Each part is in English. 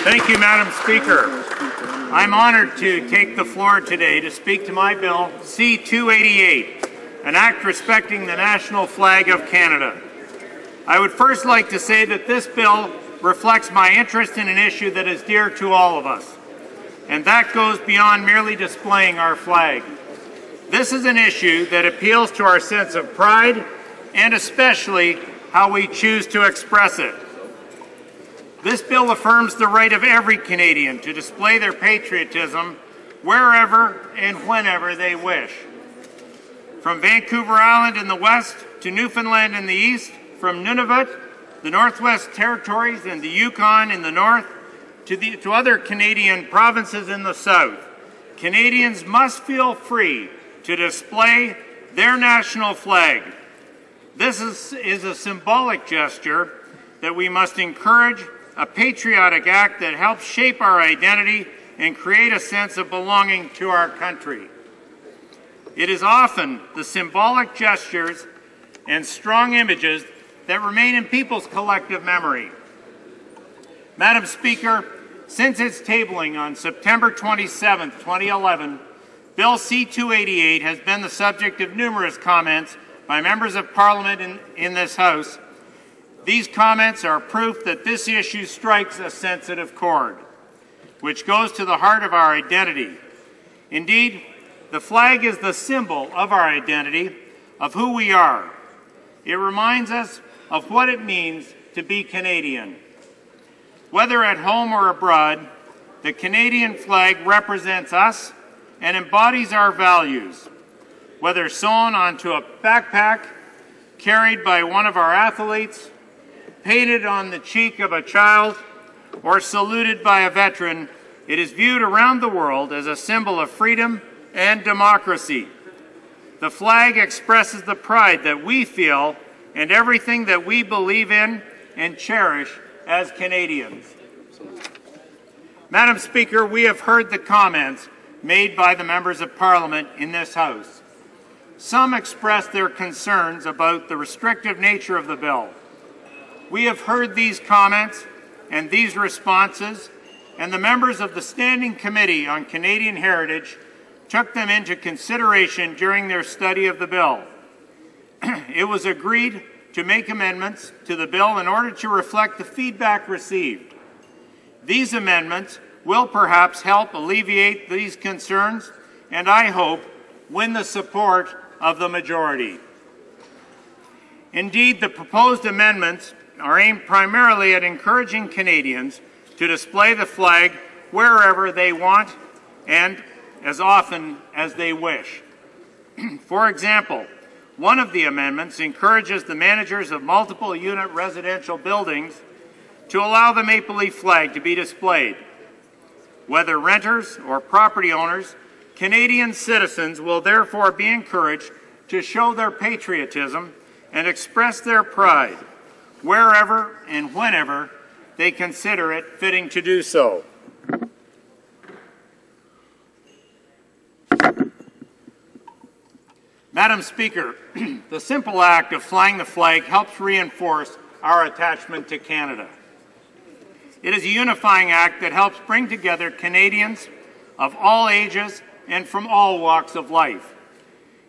Thank you, Madam Speaker. I'm honored to take the floor today to speak to my bill, C-288, an act respecting the national flag of Canada. I would first like to say that this bill reflects my interest in an issue that is dear to all of us, and that goes beyond merely displaying our flag. This is an issue that appeals to our sense of pride and especially how we choose to express it. This bill affirms the right of every Canadian to display their patriotism wherever and whenever they wish. From Vancouver Island in the west to Newfoundland in the east, from Nunavut, the Northwest Territories, and the Yukon in the north, to other Canadian provinces in the south, Canadians must feel free to display their national flag. This is a symbolic gesture that we must encourage, a patriotic act that helps shape our identity and create a sense of belonging to our country. It is often the symbolic gestures and strong images that remain in people's collective memory. Madam Speaker, since its tabling on September 27, 2011, Bill C-288 has been the subject of numerous comments by members of Parliament in this House. These comments are proof that this issue strikes a sensitive chord, which goes to the heart of our identity. Indeed, the flag is the symbol of our identity, of who we are. It reminds us of what it means to be Canadian. Whether at home or abroad, the Canadian flag represents us and embodies our values. Whether sewn onto a backpack, carried by one of our athletes, painted on the cheek of a child, or saluted by a veteran, it is viewed around the world as a symbol of freedom and democracy. The flag expresses the pride that we feel and everything that we believe in and cherish as Canadians. Madam Speaker, we have heard the comments made by the members of Parliament in this House. Some expressed their concerns about the restrictive nature of the bill. We have heard these comments and these responses, and the members of the Standing Committee on Canadian Heritage took them into consideration during their study of the bill. It was agreed to make amendments to the bill in order to reflect the feedback received. These amendments will perhaps help alleviate these concerns and, I hope, win the support of the majority. Indeed, the proposed amendments are aimed primarily at encouraging Canadians to display the flag wherever they want and as often as they wish. For example, one of the amendments encourages the managers of multiple unit residential buildings to allow the maple leaf flag to be displayed. Whether renters or property owners, Canadian citizens will therefore be encouraged to show their patriotism and express their pride wherever and whenever they consider it fitting to do so. Madam Speaker, the simple act of flying the flag helps reinforce our attachment to Canada. It is a unifying act that helps bring together Canadians of all ages and from all walks of life.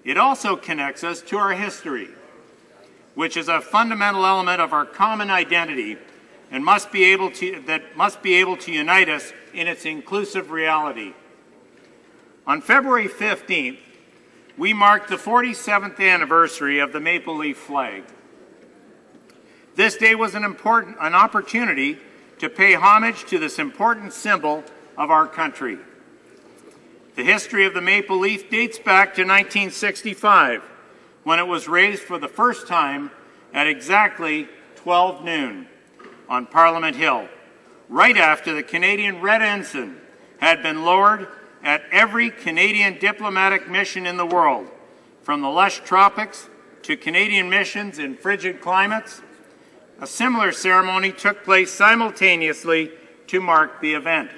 It also connects us to our history, which is a fundamental element of our common identity and must be able to unite us in its inclusive reality. On February 15th, we marked the 47th anniversary of the maple leaf flag. This day was an opportunity to pay homage to this important symbol of our country. The history of the maple leaf dates back to 1965, when it was raised for the first time at exactly 12 noon on Parliament Hill, right after the Canadian Red Ensign had been lowered at every Canadian diplomatic mission in the world, from the lush tropics to Canadian missions in frigid climates. A similar ceremony took place simultaneously to mark the event.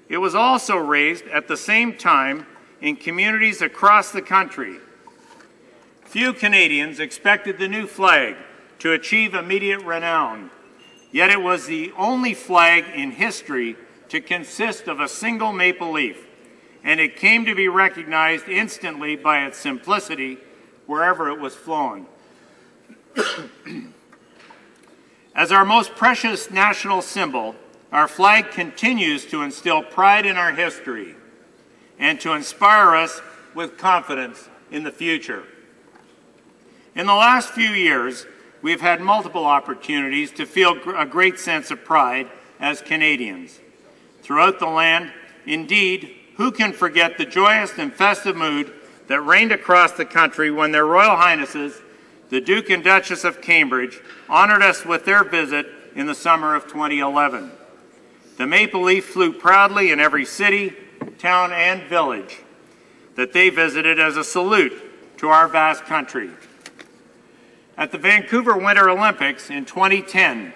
It was also raised at the same time in communities across the country. Few Canadians expected the new flag to achieve immediate renown, Yet it was the only flag in history to consist of a single maple leaf, and it came to be recognized instantly by its simplicity wherever it was flown. As our most precious national symbol, our flag continues to instill pride in our history and to inspire us with confidence in the future. In the last few years, we've had multiple opportunities to feel a great sense of pride as Canadians. Throughout the land, indeed, who can forget the joyous and festive mood that reigned across the country when their Royal Highnesses, the Duke and Duchess of Cambridge, honored us with their visit in the summer of 2011. The maple leaf flew proudly in every city, town, and village that they visited as a salute to our vast country. At the Vancouver Winter Olympics in 2010,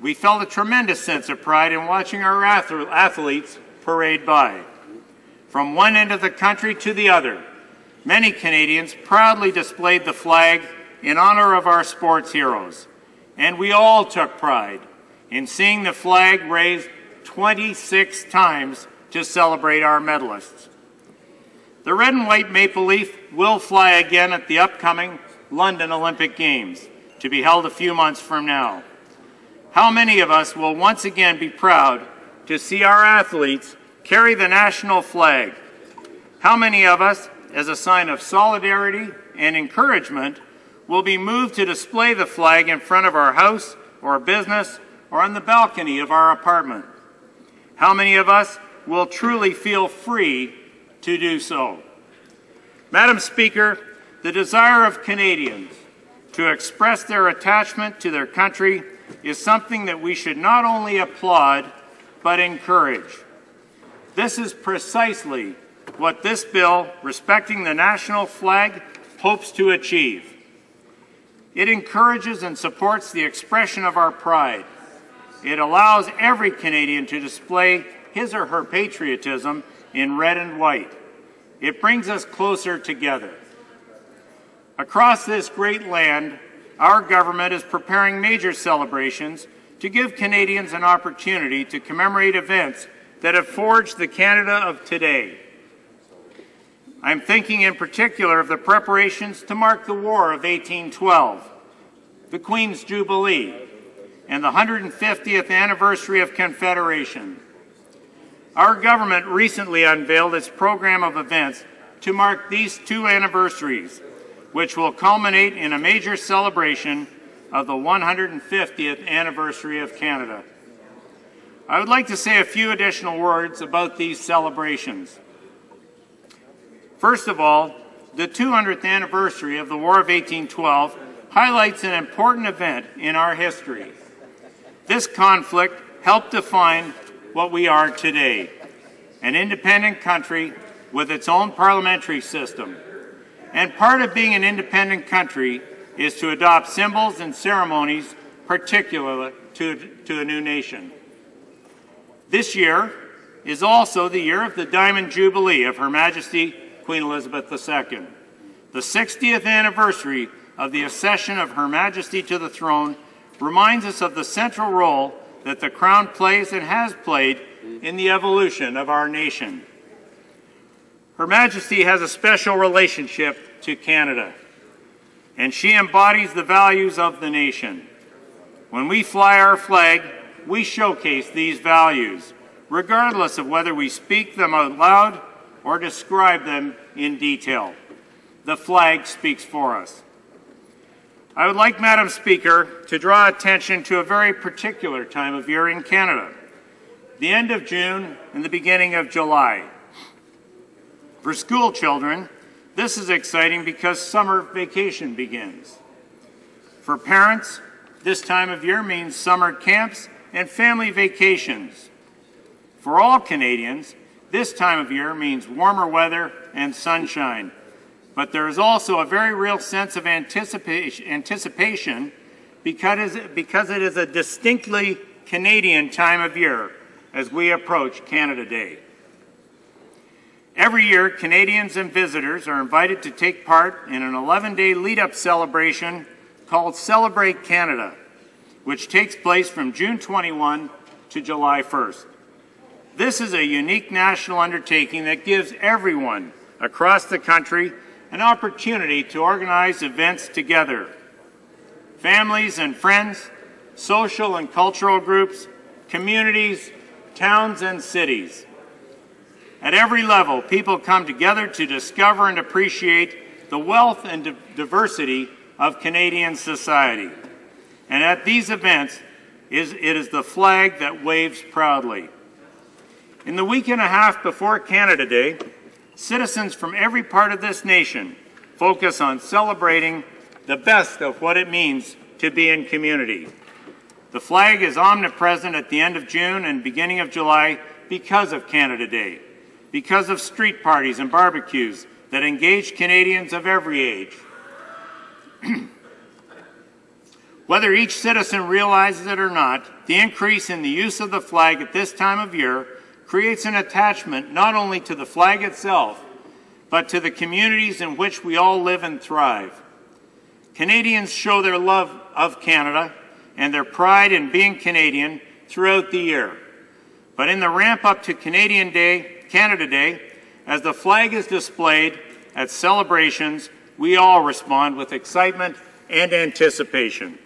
we felt a tremendous sense of pride in watching our athletes parade by. From one end of the country to the other, many Canadians proudly displayed the flag in honor of our sports heroes, and we all took pride in seeing the flag raised 26 times to celebrate our medalists. The red and white maple leaf will fly again at the upcoming London Olympic Games, to be held a few months from now. How many of us will once again be proud to see our athletes carry the national flag? How many of us, as a sign of solidarity and encouragement, will be moved to display the flag in front of our house or business or on the balcony of our apartment? How many of us will truly feel free to do so? Madam Speaker, the desire of Canadians to express their attachment to their country is something that we should not only applaud, but encourage. This is precisely what this bill, respecting the national flag, hopes to achieve. It encourages and supports the expression of our pride. It allows every Canadian to display his or her patriotism in red and white. It brings us closer together. Across this great land, our government is preparing major celebrations to give Canadians an opportunity to commemorate events that have forged the Canada of today. I'm thinking in particular of the preparations to mark the War of 1812, the Queen's Jubilee, and the 150th anniversary of Confederation. Our government recently unveiled its program of events to mark these two anniversaries, which will culminate in a major celebration of the 150th anniversary of Canada. I would like to say a few additional words about these celebrations. First of all, the 200th anniversary of the War of 1812 highlights an important event in our history. This conflict helped define what we are today, an independent country with its own parliamentary system. And part of being an independent country is to adopt symbols and ceremonies particular to a new nation. This year is also the year of the Diamond Jubilee of Her Majesty Queen Elizabeth II. The 60th anniversary of the accession of Her Majesty to the throne reminds us of the central role that the Crown plays and has played in the evolution of our nation. Her Majesty has a special relationship to Canada, and she embodies the values of the nation. When we fly our flag, we showcase these values, regardless of whether we speak them out loud or describe them in detail. The flag speaks for us. I would like, Madam Speaker, to draw attention to a very particular time of year in Canada, the end of June and the beginning of July. For school children, this is exciting because summer vacation begins. For parents, this time of year means summer camps and family vacations. For all Canadians, this time of year means warmer weather and sunshine. But there is also a very real sense of anticipation because it is a distinctly Canadian time of year as we approach Canada Day. Every year, Canadians and visitors are invited to take part in an 11-day lead-up celebration called Celebrate Canada, which takes place from June 21 to July 1st. This is a unique national undertaking that gives everyone across the country an opportunity to organize events together. Families and friends, social and cultural groups, communities, towns and cities. At every level, people come together to discover and appreciate the wealth and diversity of Canadian society. And at these events, it is the flag that waves proudly. In the week and a half before Canada Day, citizens from every part of this nation focus on celebrating the best of what it means to be in community. The flag is omnipresent at the end of June and beginning of July because of Canada Day, because of street parties and barbecues that engage Canadians of every age. Whether each citizen realizes it or not, the increase in the use of the flag at this time of year creates an attachment not only to the flag itself, but to the communities in which we all live and thrive. Canadians show their love of Canada and their pride in being Canadian throughout the year. But in the ramp up to Canada Day, as the flag is displayed at celebrations, we all respond with excitement and anticipation.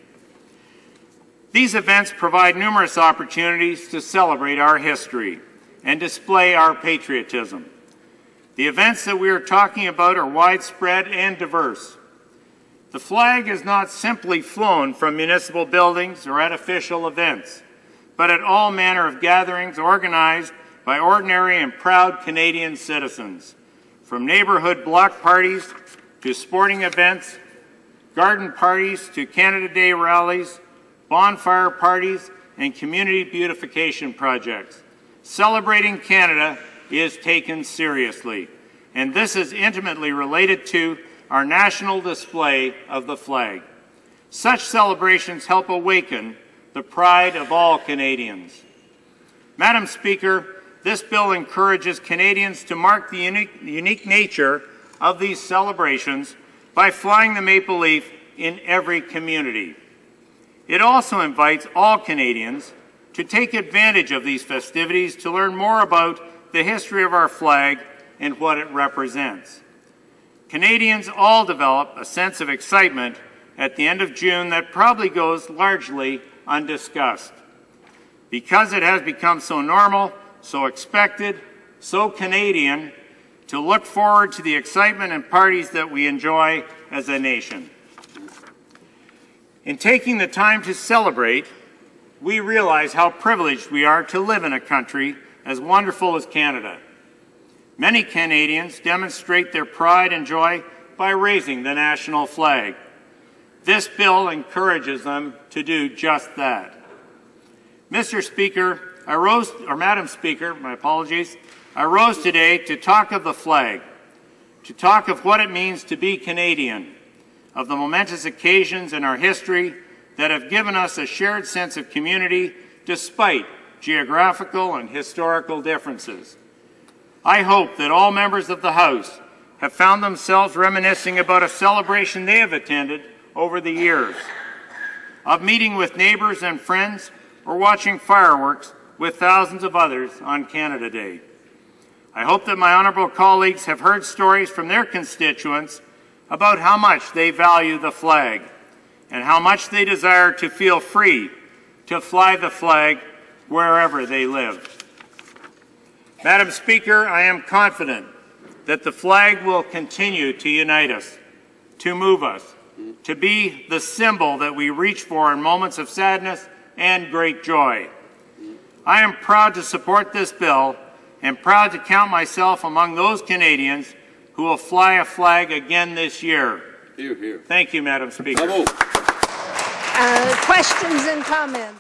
These events provide numerous opportunities to celebrate our history and display our patriotism. The events that we are talking about are widespread and diverse. The flag is not simply flown from municipal buildings or at official events, but at all manner of gatherings organized by ordinary and proud Canadian citizens, from neighborhood block parties to sporting events, garden parties to Canada Day rallies, bonfire parties, and community beautification projects. Celebrating Canada is taken seriously, and this is intimately related to our national display of the flag. Such celebrations help awaken the pride of all Canadians. Madam Speaker, this bill encourages Canadians to mark the unique nature of these celebrations by flying the maple leaf in every community. It also invites all Canadians to take advantage of these festivities to learn more about the history of our flag and what it represents. Canadians all develop a sense of excitement at the end of June that probably goes largely undiscussed, because it has become so normal, so expected, so Canadian to look forward to the excitement and parties that we enjoy as a nation. In taking the time to celebrate, we realize how privileged we are to live in a country as wonderful as Canada. Many Canadians demonstrate their pride and joy by raising the national flag. This bill encourages them to do just that. Mr. Speaker, Madam Speaker, my apologies, I rose today to talk of the flag, to talk of what it means to be Canadian, of the momentous occasions in our history that have given us a shared sense of community despite geographical and historical differences. I hope that all members of the House have found themselves reminiscing about a celebration they have attended over the years, of meeting with neighbors and friends or watching fireworks with thousands of others on Canada Day. I hope that my honourable colleagues have heard stories from their constituents about how much they value the flag and how much they desire to feel free to fly the flag wherever they live. Madam Speaker, I am confident that the flag will continue to unite us, to move us, to be the symbol that we reach for in moments of sadness and great joy. I am proud to support this bill and proud to count myself among those Canadians who will fly a flag again this year. Hear, hear. Thank you, Madam Speaker. Questions and comments?